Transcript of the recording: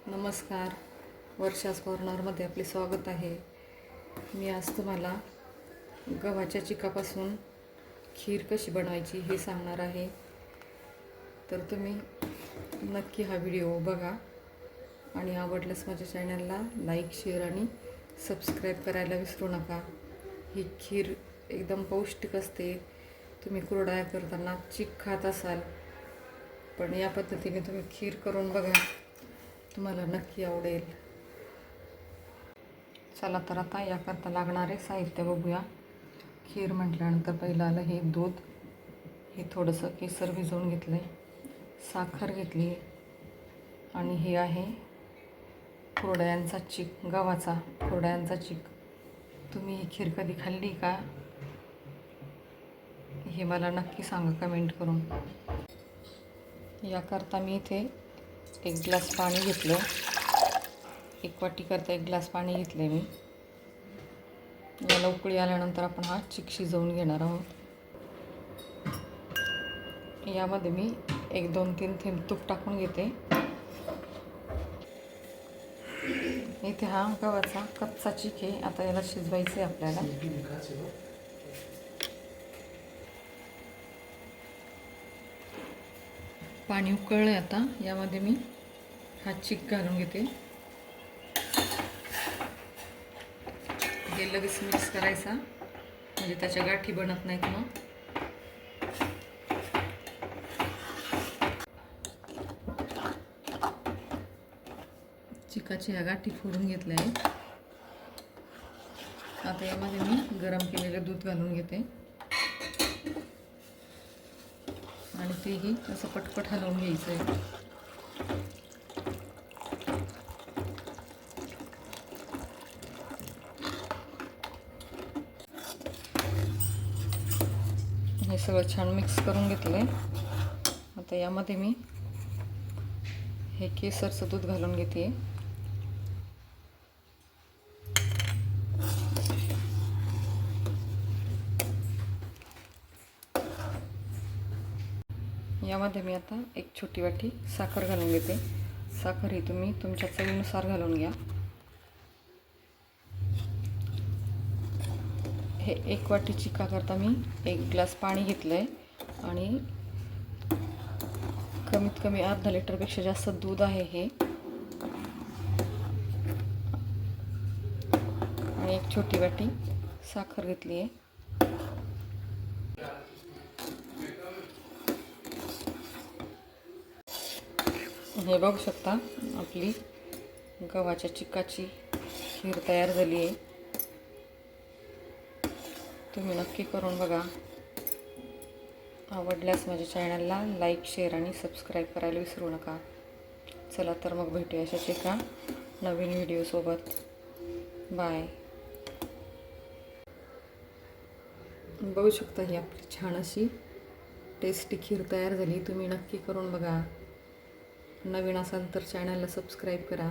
नमस्कार. वर्षास कॉर्नरमध्ये आपले स्वागत आहे. मी आज तुम्हाला गव्हाच्या चिकापासून खीर कशी बनवायची हे सांगणार आहे. तर तुम्ही नक्की हा व्हिडिओ बघा आणि आवडल्यास माझ्या चॅनलला लाईक, शेअर आणि सबस्क्राईब करायला विसरू नका. ही खीर एकदम पौष्टिक असते. तुम्ही कुरडया करताना चिक खात असाल, पण या पद्धतीने तुम्ही खीर करून बघा, तुम्हाला नक्की आवडेल. चला तर आता याकरता लागणारे साहित्य बघूया. खीर म्हटल्यानंतर पहिलं आलं हे दूध. हे थोडंसं केसर भिजवून घेतलं आहे, साखर घेतली आहे आणि हे आहे कुरडयांचा चिक, गव्हाचा कुरडयांचा चिक. तुम्ही ही खीर कधी खाल्ली का हे मला नक्की सांगा कमेंट करून. याकरता मी इथे 1 ग्लास पाणी घेतलं. 1 वाटी करता 1 ग्लास पाणी घेतलं आहे मी. याला उकळी आल्यानंतर आपण हा चिक शिजवून घेणार आहोत. यामध्ये मी 1-2-3 थेंब तूप टाकून घेते. इथे हा गव्हाचा कच्चा चिक आहे. आता याला शिजवायचं आहे आपल्याला. पाणी उकळलं. आता यामध्ये मी हा चिक घालून घेते. हे लगेच मिक्स करायचा, म्हणजे त्याच्या गाठी बनत नाहीत. मग चिकाची ह्या गाठी फोडून घेतल्या आहेत. आता यामध्ये मी गरम केलेलं दूध घालून घेते आणि तेही असं पटपट हलवून घ्यायचं आहे. हे सगळं छान मिक्स करून घेतलं आहे. आता यामध्ये मी हे केसरचं दूध घालून घेते. यामध्ये मी आता 1 छोटी वाटी साखर घालून घेते. साखर ही तुम्ही तुमच्या चवीनुसार घालून घ्या. हे 1 वाटी चिका करता मी 1 ग्लास पाणी घेतलं आहे आणि कमीत कमी अर्धा लिटरपेक्षा जास्त दूध आहे हे. आणि 1 छोटी वाटी साखर घेतली आहे. हे बघू शकता, आपली गव्हाच्या चिकाची खीर तयार झाली आहे. तुम्ही नक्की करून बघा. आवडल्यास माझ्या चॅनलला लाईक, शेअर आणि सबस्क्राईब करायला विसरू नका. चला तर मग भेटूया अशाच एका नवीन व्हिडिओसोबत. बाय. बघू शकता, ही आपली छान अशी टेस्टी खीर तयार झाली. तुम्ही नक्की करून बघा. नवीन असाल तर चॅनलला सबस्क्राईब करा.